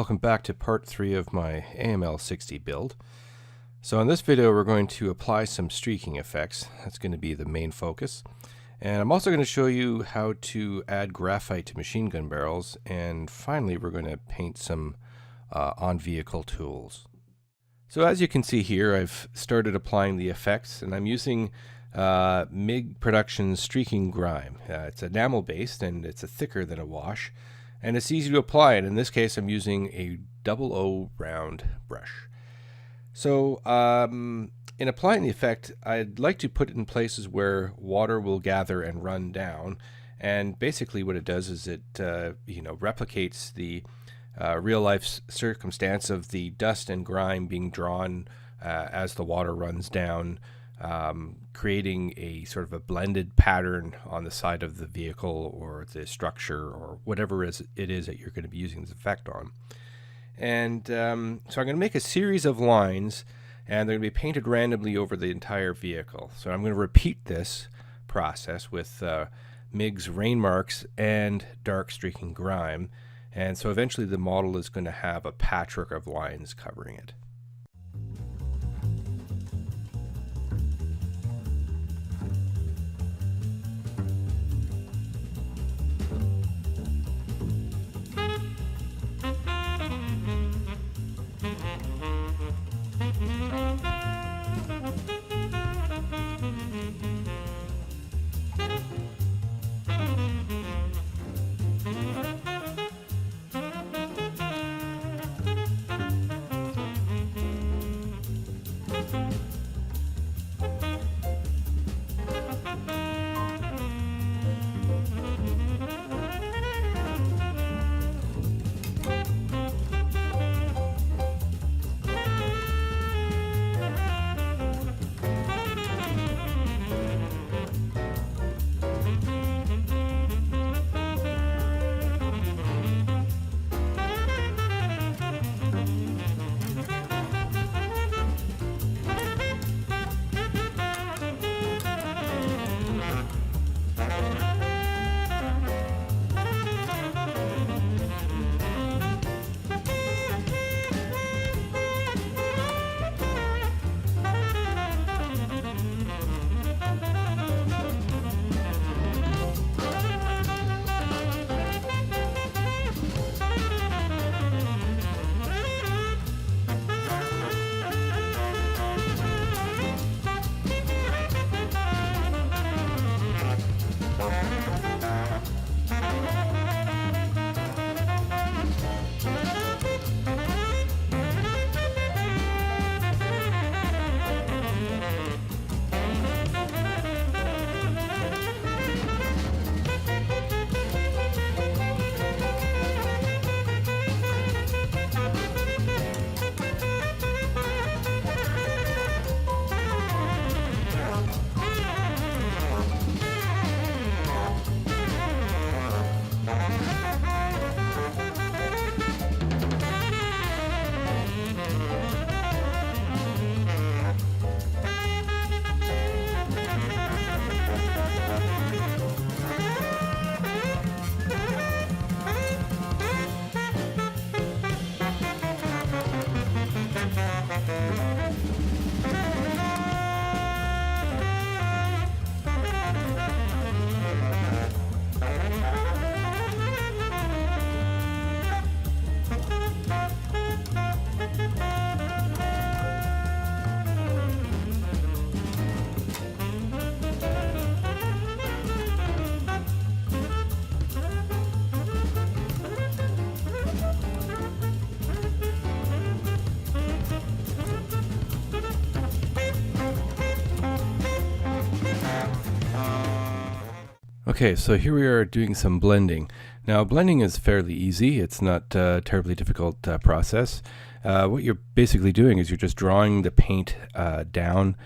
welcome back to part 3 of my AML-60 build. So in this video we're going to apply some streaking effects. That's going to be the main focus. And I'm also going to show you how to add graphite to machine gun barrels, and finally we're going to paint some on-vehicle tools. So as you can see here, I've started applying the effects, and I'm using MIG Productions Streaking Grime. It's enamel based and it's thicker than a wash, and it's easy to apply, and in this case I'm using a 00 round brush. So in applying the effect, I'd like to put it in places where water will gather and run down, and basically what it does is it replicates the real life circumstance of the dust and grime being drawn as the water runs down, creating a sort of a blended pattern on the side of the vehicle or the structure or whatever it is that you're going to be using this effect on. And so I'm going to make a series of lines, and they're going to be painted randomly over the entire vehicle. So I'm going to repeat this process with MIG's Rainmarks and dark streaking grime, and so eventually the model is going to have a patchwork of lines covering it. Okay, so here we are doing some blending. Now blending is fairly easy. It's not a terribly difficult process. What you're basically doing is you're just drawing the paint down,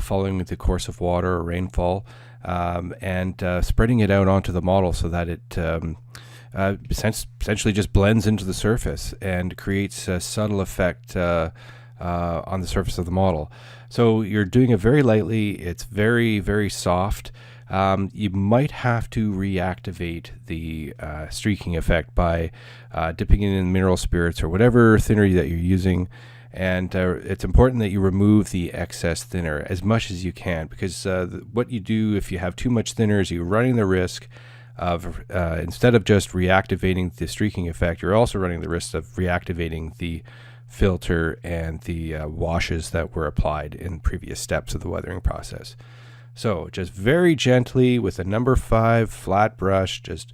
following the course of water or rainfall, and spreading it out onto the model so that it essentially just blends into the surface and creates a subtle effect on the surface of the model. So you're doing it very lightly. It's very, very soft. you might have to reactivate the streaking effect by dipping it in mineral spirits or whatever thinner that you're using. And it's important that you remove the excess thinner as much as you can, because what you do if you have too much thinner is you're running the risk of, instead of just reactivating the streaking effect, you're also running the risk of reactivating the filter and the washes that were applied in previous steps of the weathering process. So just very gently with a number 5 flat brush, just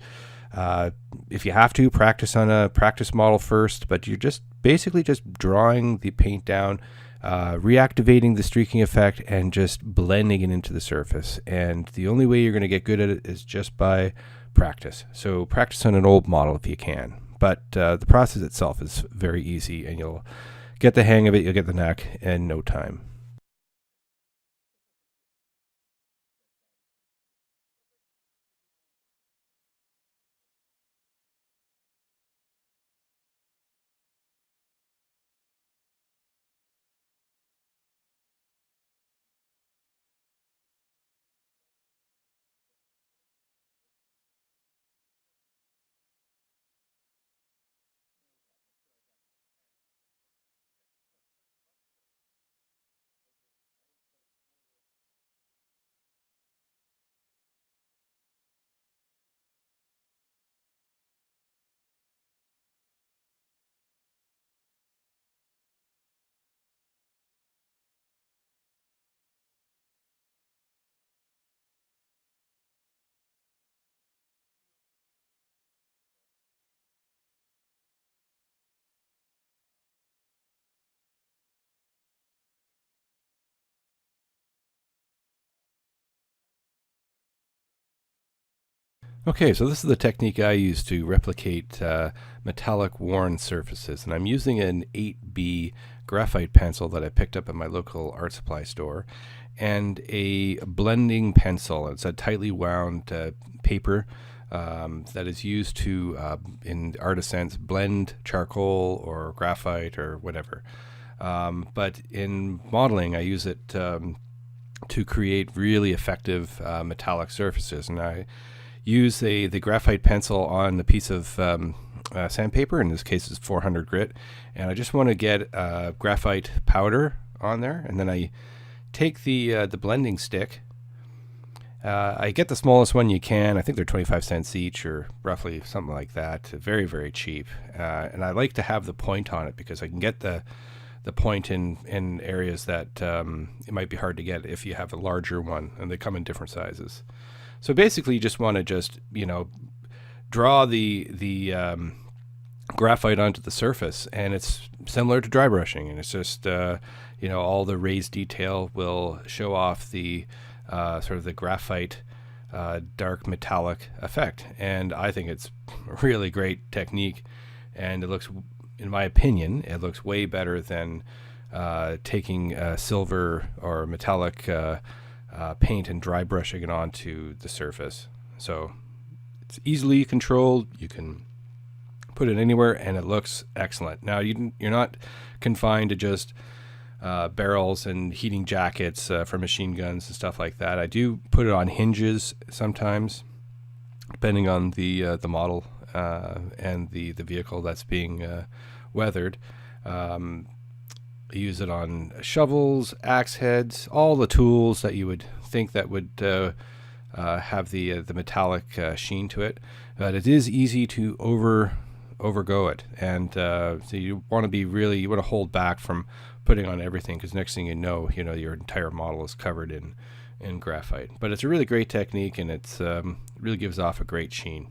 if you have to, practice on a practice model first, but you're just basically just drawing the paint down, reactivating the streaking effect, and just blending it into the surface. And the only way you're going to get good at it is just by practice. So practice on an old model if you can. But the process itself is very easy, and you'll get the hang of it, you'll get the knack in no time. Okay, so this is the technique I use to replicate metallic worn surfaces, and I'm using an 8B graphite pencil that I picked up at my local art supply store, and a blending pencil. It's a tightly wound paper that is used to, in artist sense, blend charcoal or graphite or whatever. But in modeling, I use it to create really effective metallic surfaces, and I use the graphite pencil on a piece of sandpaper. In this case, it's 400 grit, and I just want to get graphite powder on there, and then I take the blending stick. I get the smallest one you can. I think they're 25 cents each, or roughly something like that. Very, very cheap. And I like to have the point on it because I can get the point in areas that it might be hard to get if you have a larger one, and they come in different sizes. So basically, you just want to just, draw the graphite onto the surface, and it's similar to dry brushing, and it's just all the raised detail will show off the sort of the graphite dark metallic effect, and I think it's a really great technique, and it looks, in my opinion, it looks way better than taking silver or metallic paint and dry brushing it onto the surface. So it's easily controlled. You can put it anywhere, and it looks excellent. Now you're not confined to just barrels and heating jackets for machine guns and stuff like that. I do put it on hinges sometimes, depending on the model and the vehicle that's being weathered. Use it on shovels, axe heads, all the tools that you would think that would have the metallic sheen to it. But it is easy to overgo it, and so you want to hold back from putting on everything, because next thing you know, your entire model is covered in graphite. But it's a really great technique, and it's really gives off a great sheen.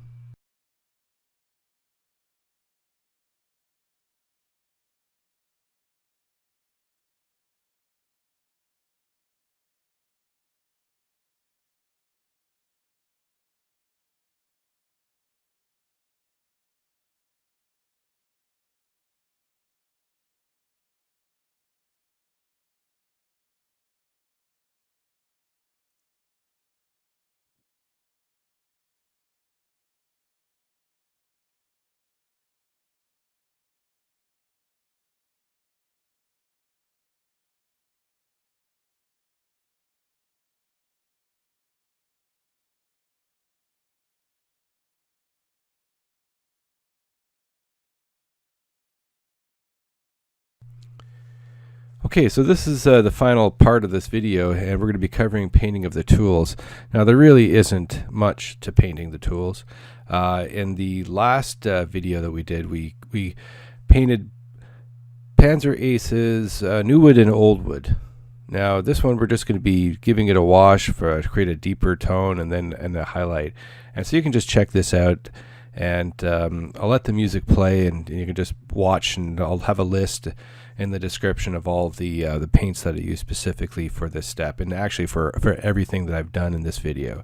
Okay, so this is the final part of this video, and we're going to be covering painting of the tools. Now, there really isn't much to painting the tools. In the last video that we did, we painted Panzer Aces, new wood and old wood. Now, this one we're just going to be giving it a wash to create a deeper tone and a highlight. And so you can just check this out, and I'll let the music play, and you can just watch, and I'll have a list in the description of all of the paints that I use specifically for this step, and actually for everything that I've done in this video.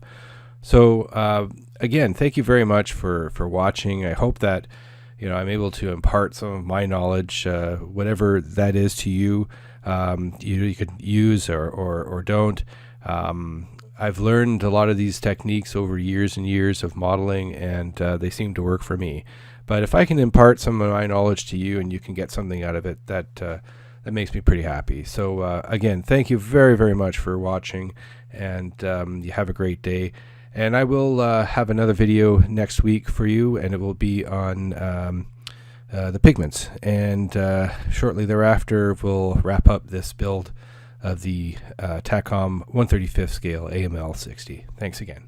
So again, thank you very much for watching. I hope that I'm able to impart some of my knowledge, whatever that is to you. You could use or don't. I've learned a lot of these techniques over years and years of modeling, and they seem to work for me. But if I can impart some of my knowledge to you and you can get something out of it, that makes me pretty happy. So again, thank you very, very much for watching, and you have a great day. And I will have another video next week for you, and it will be on the pigments. And shortly thereafter, we'll wrap up this build of the Takom 1/35 scale AML-60. Thanks again.